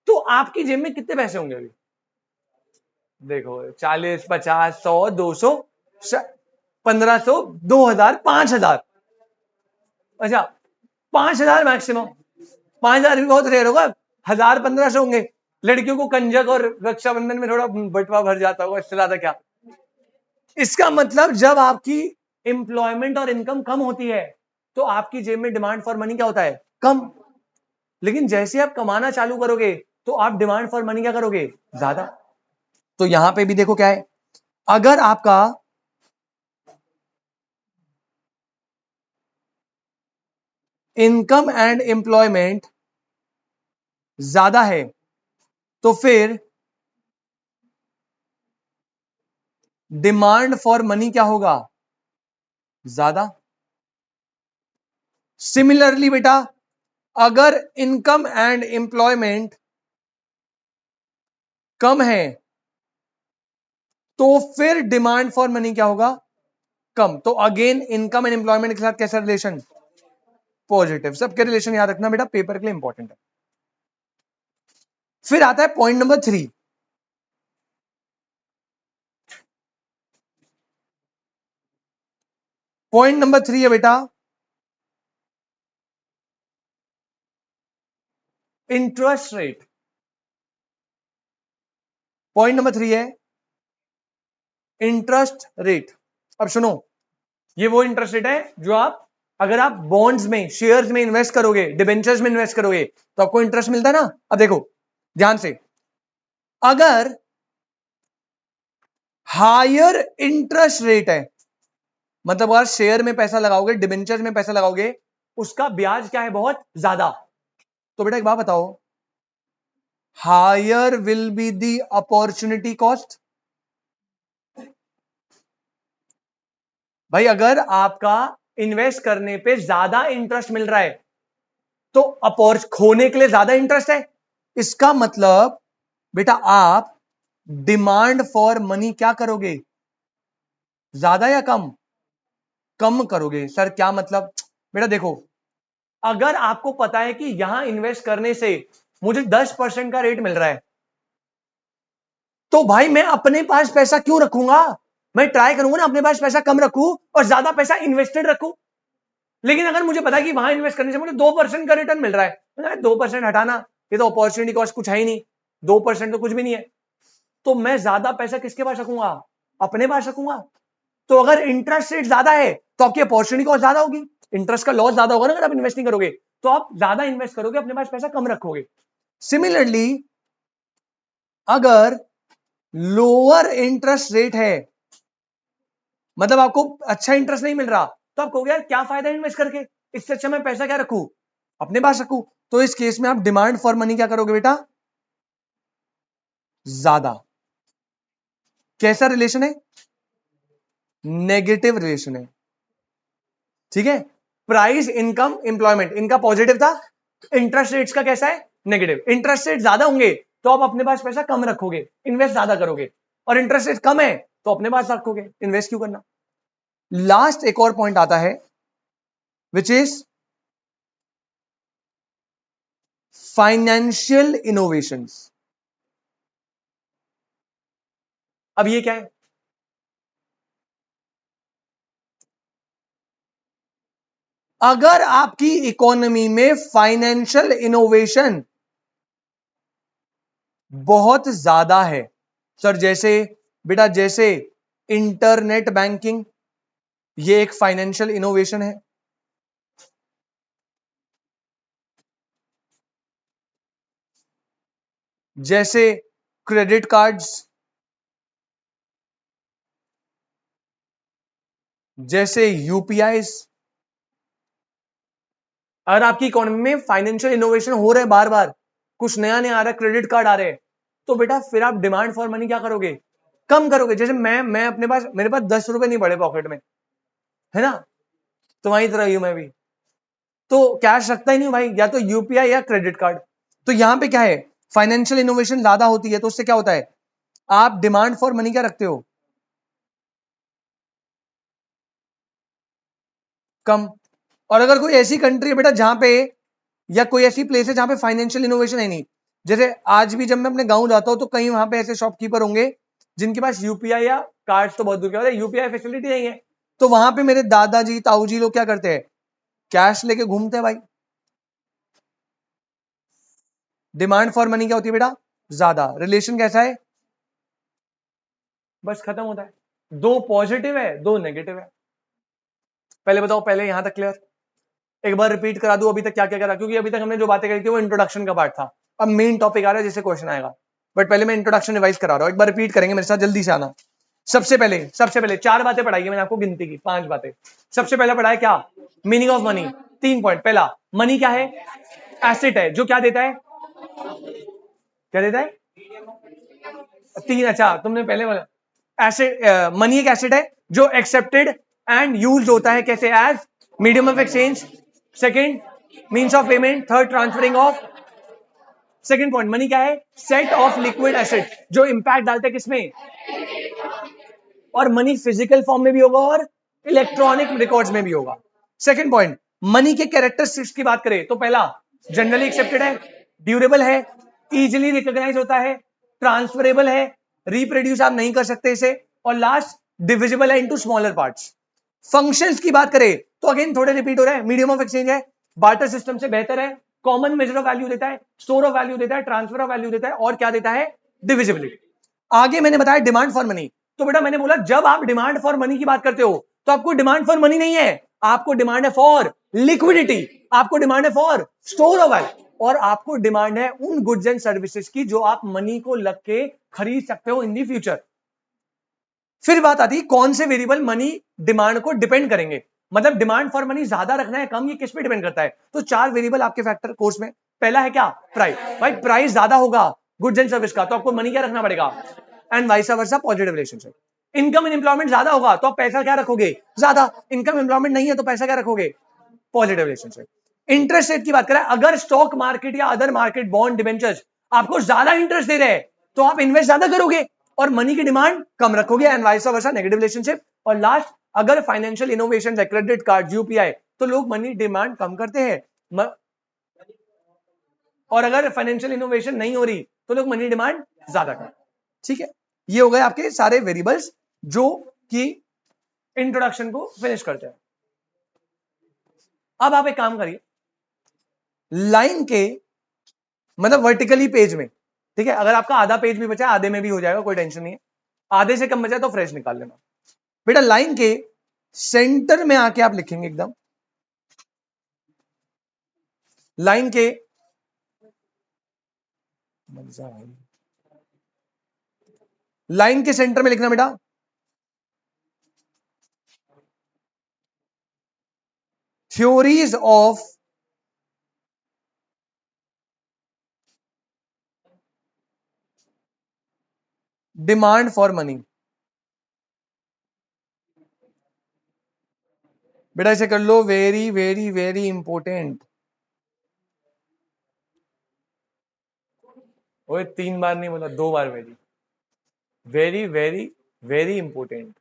Speaker 1: तो आपकी जेब में कितने पैसे होंगे अभी, देखो 40 50 100 200 1500 2000 5000, अच्छा 5000 मैक्सिमम, 5000 भी बहुत रेयर होगा, 1000 1500 होंगे। लड़कियों को कंजक और रक्षाबंधन में थोड़ा बटवा भर जाता होगा, इससे ज्यादा क्या। इसका मतलब जब आपकी एम्प्लॉयमेंट और इनकम कम होती है तो आपकी जेब में डिमांड फॉर मनी क्या होता है, कम। लेकिन जैसे आप कमाना चालू करोगे तो आप डिमांड फॉर मनी क्या करोगे, ज्यादा। तो यहां पे भी देखो क्या है, अगर आपका इनकम एंड एम्प्लॉयमेंट ज्यादा है तो फिर डिमांड फॉर मनी क्या होगा, ज्यादा। सिमिलरली बेटा अगर इनकम एंड एम्प्लॉयमेंट कम है तो फिर डिमांड फॉर मनी क्या होगा, कम। तो अगेन इनकम एंड एम्प्लॉयमेंट के साथ कैसा रिलेशन, पॉजिटिव। सबके रिलेशन याद रखना बेटा, पेपर के लिए इंपॉर्टेंट है। फिर आता है पॉइंट नंबर 3। पॉइंट नंबर 3 है बेटा इंटरेस्ट रेट। पॉइंट नंबर 3 है इंटरेस्ट रेट। अब सुनो, ये वो इंटरेस्ट रेट है जो आप, अगर आप बॉन्ड्स में शेयर्स में इन्वेस्ट करोगे, डिबेंचर्स में इन्वेस्ट करोगे तो आपको इंटरेस्ट मिलता है ना। अब देखो ध्यान से, अगर हायर इंटरेस्ट रेट है, मतलब अगर शेयर में पैसा लगाओगे, डिबेंचर्स में पैसा लगाओगे, उसका ब्याज क्या है, बहुत ज्यादा। तो बेटा एक बात बताओ, higher will be the opportunity cost. भाई अगर आपका इन्वेस्ट करने पे ज्यादा इंटरेस्ट मिल रहा है तो अपॉर्च खोने के लिए ज्यादा इंटरेस्ट है, इसका मतलब बेटा आप डिमांड फॉर मनी क्या करोगे, ज्यादा या कम, कम करोगे। सर क्या मतलब, बेटा देखो, अगर आपको पता है कि यहां इन्वेस्ट करने से मुझे 10% का रेट मिल रहा है तो भाई मैं अपने पास पैसा क्यों रखूंगा, मैं ट्राई करूंगा ना अपने पास पैसा कम रखूं और ज्यादा पैसा इन्वेस्टेड रखूं। लेकिन अगर मुझे पता है कि वहां इन्वेस्ट करने से मुझे 2% का रिटर्न मिल रहा है, 2% हटाना, ये तो अपॉर्चुनिटी कॉस्ट कुछ है ही नहीं, 2% तो कुछ भी नहीं है, तो मैं ज्यादा पैसा किसके पास रखूंगा, अपने पास रखूंगा। तो अगर इंटरेस्ट रेट ज्यादा है तो आपकी अपॉर्चुनिटी कॉस्ट ज्यादा होगी, इंटरेस्ट का लॉस ज्यादा होगा ना अगर आप इन्वेस्ट नहीं करोगे, तो आप ज्यादा इन्वेस्ट करोगे, अपने पास पैसा कम रखोगे। सिमिलरली अगर लोअर इंटरेस्ट रेट है, मतलब आपको अच्छा इंटरेस्ट नहीं मिल रहा, तो आप कहोगे यार क्या फायदा इन्वेस्ट करके, इससे अच्छा मैं पैसा क्या रखूं, अपने पास रखूं। तो इस केस में आप डिमांड फॉर मनी क्या करोगे बेटा, ज्यादा। कैसा रिलेशन है, नेगेटिव रिलेशन है, ठीक है। प्राइस इनकम एम्प्लॉयमेंट इनका पॉजिटिव था, इंटरेस्ट रेट्स का कैसा है, नेगेटिव। इंटरेस्ट रेट ज्यादा होंगे तो आप अपने पास पैसा कम रखोगे, इन्वेस्ट ज्यादा करोगे, और इंटरेस्ट रेट कम है तो अपने पास रखोगे, इन्वेस्ट क्यों करना। लास्ट एक और पॉइंट आता है विच इज फाइनेंशियल इनोवेशंस। अब ये क्या है? अगर आपकी इकोनॉमी में फाइनेंशियल इनोवेशन बहुत ज्यादा है सर, जैसे बेटा जैसे इंटरनेट बैंकिंग, ये एक फाइनेंशियल इनोवेशन है। जैसे क्रेडिट कार्ड्स, जैसे यूपीआई। अगर आपकी इकोनॉमी में फाइनेंशियल इनोवेशन हो रहा है, बार बार कुछ नया नया आ रहा है, क्रेडिट कार्ड आ रहे हैं, तो बेटा फिर आप डिमांड फॉर मनी क्या करोगे? कम करोगे। जैसे मैं अपने पास, मेरे पास 10 रुपए नहीं पड़े पॉकेट में, है ना, तुम्हारी तरह ही हूं मैं भी, तो कैश रखता ही नहीं भाई, या तो यूपीआई या क्रेडिट कार्ड। तो यहां पे क्या है, फाइनेंशियल इनोवेशन ज्यादा होती है, तो उससे क्या होता है, आप डिमांड फॉर मनी क्या रखते हो, कम। और अगर कोई ऐसी कंट्री है बेटा जहां पे, या कोई ऐसी प्लेस है जहां पे फाइनेंशियल इनोवेशन है नहीं, जैसे आज भी जब मैं अपने गांव जाता हूं तो कहीं वहां पे ऐसे शॉपकीपर होंगे जिनके पास यूपीआई या कार्ड तो बहुत दूर के, यूपीआई फैसिलिटी नहीं है, तो वहां पे मेरे दादाजी ताऊजी लोग क्या करते हैं, कैश लेके घूमते हैं भाई। डिमांड फॉर मनी क्या होती है बेटा, ज्यादा। रिलेशन कैसा है, बस खत्म होता है। दो पॉजिटिव है, दो नेगेटिव है। पहले बताओ, पहले यहां तक क्लियर? एक बार रिपीट करा दूं अभी तक क्या क्या करा, क्योंकि अभी तक हमने जो बातें करी थी वो इंट्रोडक्शन का पार्ट था। अब मेन टॉपिक आ रहा है जिससे क्वेश्चन आएगा, बट पहले मैं इंट्रोडक्शन रिवाइज करा रहा हूं, एक बार रिपीट करेंगे मेरे साथ, जल्दी से आना। सबसे पहले 4 बातें पढ़ाई है मैंने आपको, गिनती की 5 बातें। सबसे पहला पढ़ा है क्या, मीनिंग ऑफ मनी। 3 पॉइंट। पहला, मनी क्या है, एसेट है जो क्या देता है, क्या देता है, तीन। अच्छा तुमने पहले बोला, एसेट, मनी एक एसेट है जो एक्सेप्टेड एंड यूज होता है कैसे, as medium of exchange. Second, means of payment. Third, transferring of. Second point, money क्या है, सेट ऑफ लिक्विड एसेट जो इंपैक्ट डालते हैं किसमें, और मनी फिजिकल फॉर्म में भी होगा और इलेक्ट्रॉनिक रिकॉर्ड्स में भी होगा। सेकंड पॉइंट, मनी के कैरेक्टरिस्टिक्स की बात करें तो पहला, जनरली एक्सेप्टेड है, ड्यूरेबल है, इजिली रिकॉग्नाइज होता है, ट्रांसफरेबल है, रिप्रोड्यूस आप नहीं कर सकते इसे, और लास्ट, डिविजिबल है इनटू स्मॉलर पार्ट्स। फंक्शंस की बात करें तो अगेन थोड़े रिपीट हो रहे हैं, मीडियम ऑफ एक्सचेंज है, बार्टर सिस्टम से बेहतर है, कॉमन मेजर ऑफ वैल्यू देता है, स्टोर ऑफ वैल्यू देता है, ट्रांसफर ऑफ वैल्यू देता है, और क्या देता है, डिविजिबिलिटी। आगे मैंने बताया डिमांड फॉर मनी, तो बेटा मैंने बोला जब आप डिमांड फॉर मनी की बात करते हो तो आपको डिमांड फॉर मनी नहीं है, आपको डिमांड है फॉर लिक्विडिटी, आपको डिमांड है फॉर स्टोर ऑफ वैल्यू, और आपको डिमांड है उन गुड्स एंड सर्विसेज की जो आप मनी को लग के खरीद सकते हो इन दी फ्यूचर। फिर बात आती है कौन से वेरिएबल मनी डिमांड को डिपेंड करेंगे, मतलब डिमांड फॉर मनी ज्यादा रखना है कम, ये किस पे डिपेंड करता है। तो 4 वेरिएबल आपके फैक्टर कोर्स में। पहला है क्या, प्राइस। भाई प्राइस ज्यादा होगा गुड्स एंड सर्विस का तो आपको मनी क्या रखना पड़ेगा, and vice versa, positive relationship. Income and employment ज्यादा होगा तो आप पैसा क्या रखोगे, ज्यादा। इनकम एम्प्लॉयमेंट नहीं है तो पैसा क्या रखोगे, पॉजिटिव रिलेशनशिप। इंटरेस्ट रेट की बात करें, अगर स्टॉक मार्केट या अदर मार्केट बॉन्ड डिबेंचर्स आपको ज्यादा इंटरेस्ट दे रहे हैं तो आप इन्वेस्ट ज्यादा करोगे और मनी की डिमांड कम रखोगे, and vice versa, negative relationship. और लास्ट, अगर फाइनेंशियल इनोवेशन है, क्रेडिट कार्ड, यूपीआई, तो लोग मनी डिमांड कम करते हैं, और अगर फाइनेंशियल इनोवेशन नहीं हो रही तो लोग मनी डिमांड ज्यादा करते हैं। ठीक है, ये हो गए आपके सारे वेरिएबल्स जो कि इंट्रोडक्शन को फिनिश करते हैं। अब आप एक काम करिए, लाइन के मतलब वर्टिकली पेज में, ठीक है, अगर आपका आधा पेज भी बचा है आधे में भी हो जाएगा, कोई टेंशन नहीं है, आधे से कम बचा है तो फ्रेश निकाल लेना। बेटा लाइन के सेंटर में आके आप लिखेंगे एकदम, लाइन के लाइन के सेंटर में लिखना बेटा, theories of demand for money. बेटा इसे कर लो, वेरी वेरी वेरी इंपॉर्टेंट। ओए 3 बार नहीं बोला, 2 बार, very very very very important.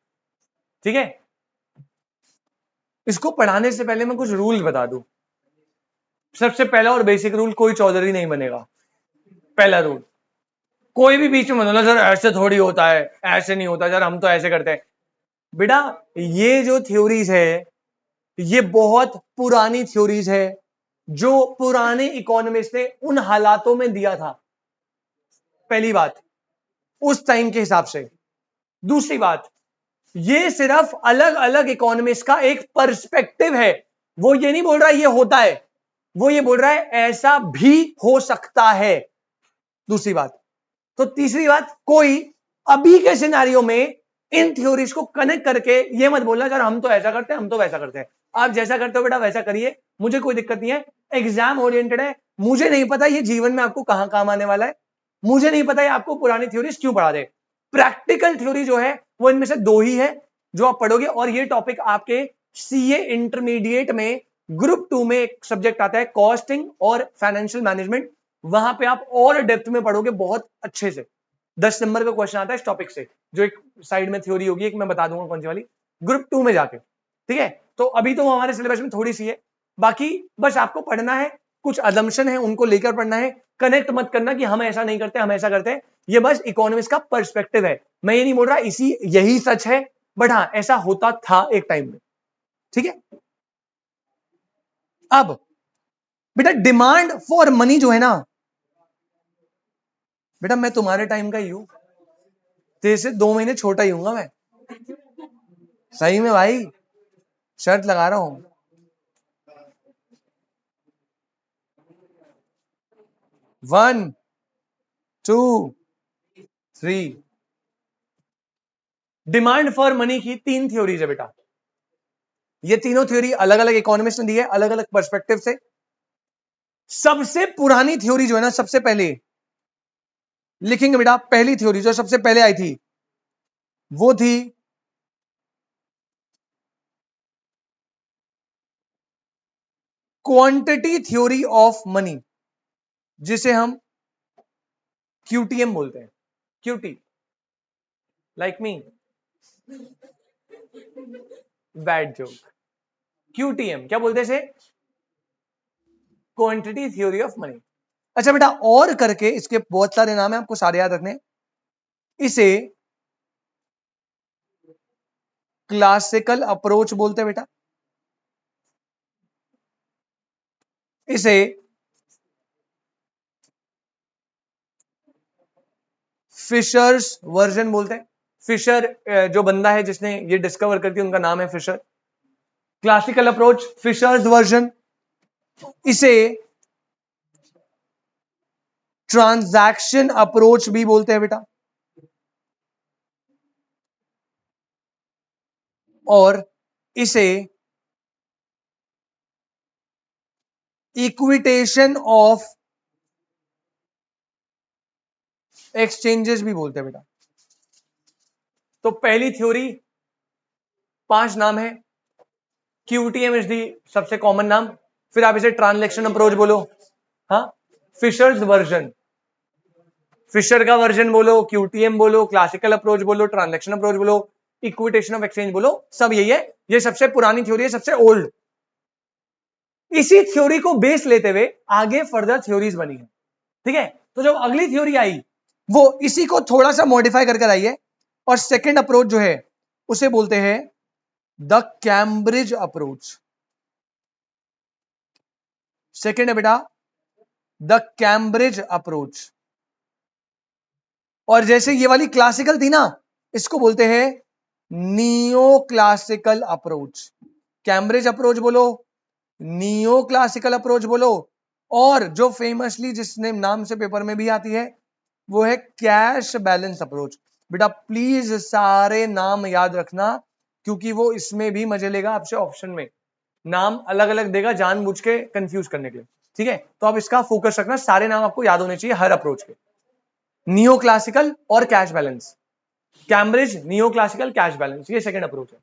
Speaker 1: ठीक है, इसको पढ़ाने से पहले मैं कुछ रूल बता दूं। सबसे पहला और बेसिक रूल, कोई चौधरी नहीं बनेगा। पहला रूल, कोई भी बीच में मतलब सर ऐसे थोड़ी होता है, ऐसे नहीं होता सर, हम तो ऐसे करते हैं। बेटा ये जो थ्योरीज है ये बहुत पुरानी थ्योरीज है जो पुराने इकोनॉमिस्ट ने उन हालातों में दिया था। पहली बात, उस टाइम के हिसाब से। दूसरी बात, ये सिर्फ अलग अलग इकोनॉमिस्ट का एक पर्सपेक्टिव है। वो ये नहीं बोल रहा ये होता है, वो ये बोल रहा है ऐसा भी हो सकता है। दूसरी बात। तो तीसरी बात, कोई अभी के सिनेरियो में इन थ्योरीज को कनेक्ट करके ये मत बोलना यार हम तो ऐसा करते हैं, हम तो वैसा करते हैं। आप जैसा करते हो बेटा वैसा करिए, मुझे कोई दिक्कत नहीं है। एग्जाम ओरिएंटेड है, मुझे नहीं पता ये जीवन में आपको कहां काम आने वाला है, मुझे नहीं पता ये आपको पुरानी थ्योरीज क्यों पढ़ा दे। प्रैक्टिकल थ्योरी जो है वो इनमें से दो ही है जो आप पढ़ोगे, और ये टॉपिक आपके सीए इंटरमीडिएट में ग्रुप 2 में एक सब्जेक्ट आता है कॉस्टिंग और फाइनेंशियल मैनेजमेंट। वहां पे आप और डेप्थ में पढ़ोगे बहुत अच्छे से। 10 नंबर का क्वेश्चन आता है इस टॉपिक से, जो एक साइड में थ्योरी होगी, एक मैं बता दूंगा कौन सी वाली, ग्रुप 2 में जाके। ठीक है, तो अभी तो हमारे सिलेबस में थोड़ी सी है, बाकी बस आपको पढ़ना है, कुछ अजम्पशन है उनको लेकर पढ़ना है। कनेक्ट मत करना कि हम ऐसा नहीं करते, हम ऐसा करते हैं। ये बस इकोनॉमिक्स का पर्सपेक्टिव है, मैं ये नहीं बोल रहा इसी यही सच है, बट हाँ ऐसा होता था एक टाइम में। ठीक है, अब बेटा डिमांड फॉर मनी जो है ना, बेटा मैं तुम्हारे टाइम का ही हूं, तेरे से 2 महीने छोटा ही हूंगा मैं, सही में भाई, शर्त लगा रहा हूं। 1 2 3। डिमांड फॉर मनी की 3 थ्योरीज है बेटा। ये तीनों थ्योरी अलग अलग इकोनॉमिस्ट ने दी है, अलग अलग पर्सपेक्टिव से। सबसे पुरानी थ्योरी जो है ना, सबसे पहले लिखेंगे बेटा, पहली थ्योरी जो सबसे पहले आई थी वो थी क्वांटिटी थ्योरी ऑफ मनी, जिसे हम क्यूटीएम बोलते हैं। Cutie, like me, bad joke. QTM क्या बोलते हैं, क्वांटिटी थ्योरी ऑफ मनी। अच्छा बेटा, और करके इसके बहुत सारे नाम है, आपको सारे याद रखने। इसे क्लासिकल अप्रोच बोलते हैं बेटा, इसे फिशर्स वर्जन बोलते हैं। फिशर जो बंदा है जिसने ये डिस्कवर करती, उनका नाम है Fisher. Classical approach, Fisher's version, इसे ट्रांजैक्शन अप्रोच भी बोलते हैं बेटा, और इसे इक्विटेशन ऑफ एक्सचेंजेस भी बोलते हैं बेटा। तो पहली थ्योरी, 5 नाम है। क्यूटीएम इज दी सबसे कॉमन नाम, फिर आप इसे ट्रांजैक्शन अप्रोच बोलो, हाँ, फिशर्स वर्जन, फिशर का वर्जन बोलो, क्यूटीएम बोलो, क्लासिकल अप्रोच बोलो, ट्रांजैक्शन अप्रोच बोलो, इक्विटेशन ऑफ एक्सचेंज बोलो, सब यही है। ये सबसे पुरानी थ्योरी है, सबसे ओल्ड। इसी थ्योरी को बेस लेते हुए आगे फर्दर थ्योरीज बनी है। ठीक है, तो जब अगली थ्योरी आई वो इसी को थोड़ा सा मॉडिफाई करके आई है, और सेकंड अप्रोच जो है उसे बोलते हैं द कैम्ब्रिज अप्रोच। सेकंड है बेटा द कैम्ब्रिज अप्रोच। और जैसे ये वाली क्लासिकल थी ना, इसको बोलते हैं neo classical approach. Cambridge approach बोलो, नियो क्लासिकल अप्रोच बोलो, और जो फेमसली जिसने नाम से पेपर में भी आती है वो है कैश बैलेंस अप्रोच। बेटा प्लीज सारे नाम याद रखना, क्योंकि वो इसमें भी मजे लेगा आपसे ऑप्शन में, नाम अलग अलग देगा जानबूझ के कंफ्यूज करने के लिए। ठीक है, तो आप इसका फोकस रखना, सारे नाम आपको याद होने चाहिए हर अप्रोच के। नियो क्लासिकल और cash balance, Cambridge, neo classical, cash balance, ये सेकंड अप्रोच है।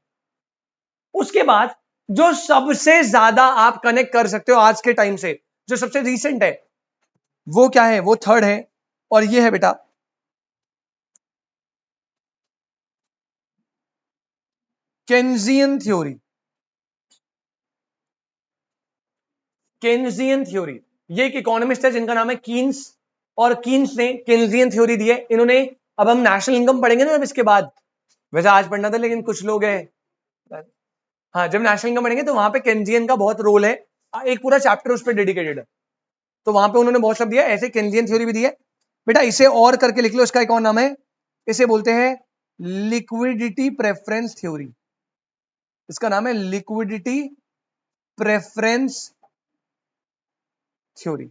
Speaker 1: उसके बाद जो सबसे ज्यादा आप कनेक्ट कर सकते हो आज के टाइम से, जो सबसे रीसेंट है, वो क्या है, वो थर्ड है, और ये है बेटा केन्जियन थ्योरी। केन्जियन थ्योरी, ये एक इकोनॉमिस्ट है जिनका नाम है कीन्स, और कीन्स ने केन्जियन थ्योरी दी है इन्होंने। अब हम नेशनल इनकम पढ़ेंगे ना, अब इसके बाद, वैसे आज पढ़ना था लेकिन कुछ लोग हैं, हाँ जब नेशनल इनकम पढ़ेंगे तो वहां पे केन्जियन का बहुत रोल है, एक पूरा चैप्टर उस पर डेडिकेटेड है, तो वहां पे उन्होंने बहुत शब्द दिया, ऐसे केन्जियन थ्योरी भी दी है बेटा। इसे और करके लिख लो, इसका एक और नाम है, इसे बोलते हैं लिक्विडिटी प्रेफरेंस थ्योरी। इसका नाम है लिक्विडिटी प्रेफरेंस थ्योरी।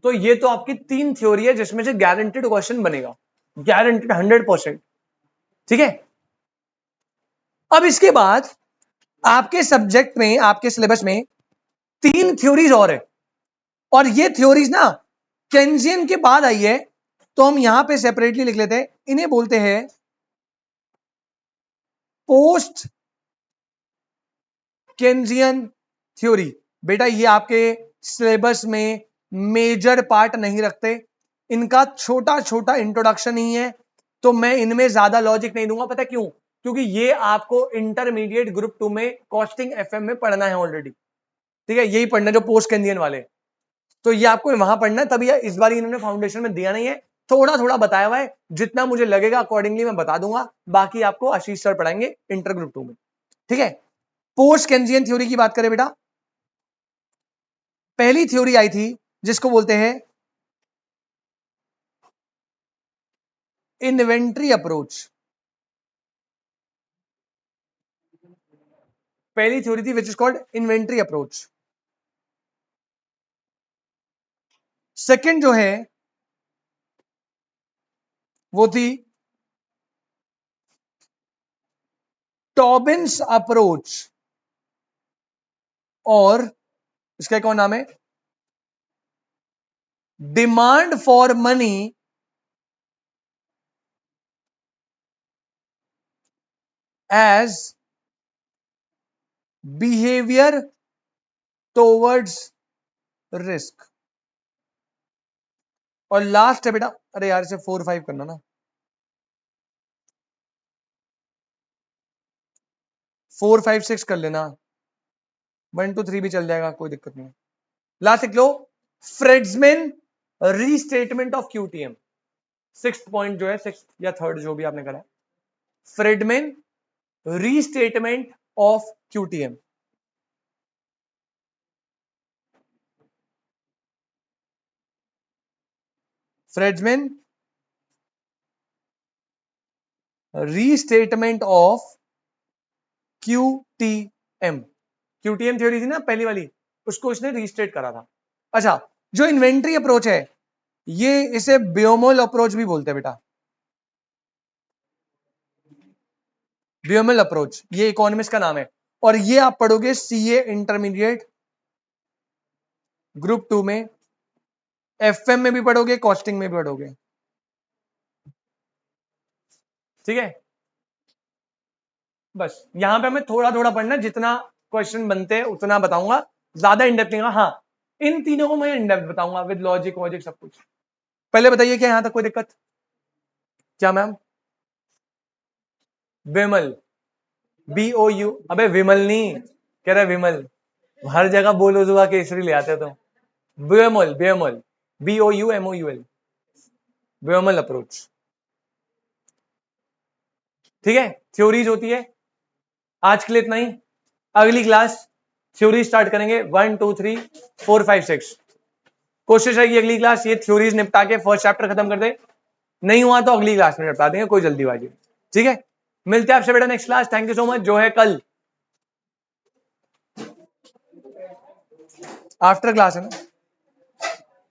Speaker 1: तो ये तो आपकी 3 थ्योरी है जिसमें से गारंटेड क्वेश्चन बनेगा, गारंटेड 100%। ठीक है, अब इसके बाद आपके सब्जेक्ट में, आपके सिलेबस में 3 थ्योरीज और है, और ये थ्योरीज ना केन्जियन के बाद आई है, तो हम यहां पे सेपरेटली लिख लेते हैं, इन्हें बोलते हैं पोस्ट केन्जियन थ्योरी। बेटा ये आपके सिलेबस में मेजर पार्ट नहीं रखते, इनका छोटा छोटा इंट्रोडक्शन ही है, तो मैं इनमें ज्यादा लॉजिक नहीं दूंगा। पता क्यों? क्योंकि ये आपको इंटरमीडिएट ग्रुप 2 में कॉस्टिंग एफएम में पढ़ना है ऑलरेडी। ठीक है, यही पढ़ना जो पोस्ट केन्जियन वाले, तो ये आपको वहां पढ़ना है, तभी इस बार इन्होंने फाउंडेशन में दिया नहीं है, थोड़ा थोड़ा बताया हुआ है, जितना मुझे लगेगा अकॉर्डिंगली मैं बता दूंगा, बाकी आपको आशीष सर पढ़ाएंगे इंटर ग्रुप 2 में। ठीक है, पोस्ट केन्जियन थ्योरी की बात करें बेटा, पहली थ्योरी आई थी जिसको बोलते हैं इन्वेंट्री अप्रोच। पहली थ्योरी थी which is called inventory approach. Second जो है वो थी टॉबिन्स अप्रोच, और इसका कौन नाम है, demand for money as behaviour towards risk. और लास्ट है बेटा, अरे यार इसे 4-5 करना ना, 4-5-6 कर लेना, 1-2-3 भी चल जाएगा, कोई दिक्कत नहीं। लास्ट लिख लो, Friedman restatement of QTM. 6th point जो है, 6th या 3rd जो भी आपने करा है, Friedman restatement of QTM. Friedman restatement of QTM. QTM theory थी ना पहली वाली, उसको इसने रीस्टेट करा था। अच्छा, जो इन्वेंट्री अप्रोच है, ये इसे ब्योमोल अप्रोच भी बोलते हैं बेटा, ब्योमोल अप्रोच, ये इकोनॉमिस्ट का नाम है, और ये आप पढ़ोगे सीए इंटरमीडिएट ग्रुप 2 में, एफएम में भी पढ़ोगे, कॉस्टिंग में भी पढ़ोगे। ठीक है, बस यहां पे हमें थोड़ा थोड़ा पढ़ना, जितना क्वेश्चन बनते हैं उतना बताऊंगा, ज्यादा इनडेप्थ नहीं। हाँ, इन तीनों को मैं इनडेप्थ बताऊंगा विद लॉजिक वॉजिक सब कुछ। पहले बताइए क्या यहां तक कोई दिक्कत? क्या मैम? विमल, BOU, अबे विमल नहीं कह रहा, विमल हर जगह बोलो जुआ केसरी ले आते तो। ब्योमल, ब्योमल, BOUMOUL, ब्योमल अप्रोच। ठीक है, थ्योरीज होती है। आज के लिए इतना ही, अगली क्लास थ्योरी स्टार्ट करेंगे, 1 2 3 4 5 6। कोशिश रहेगी अगली क्लास ये थ्योरीज निपटा के फर्स्ट चैप्टर खत्म कर दे, नहीं हुआ तो अगली क्लास में निपटा देंगे, कोई जल्दीबाजी। ठीक है, मिलते हैं आपसे बेटा next class. Thank you so much. जो है कल आफ्टर क्लास है ना।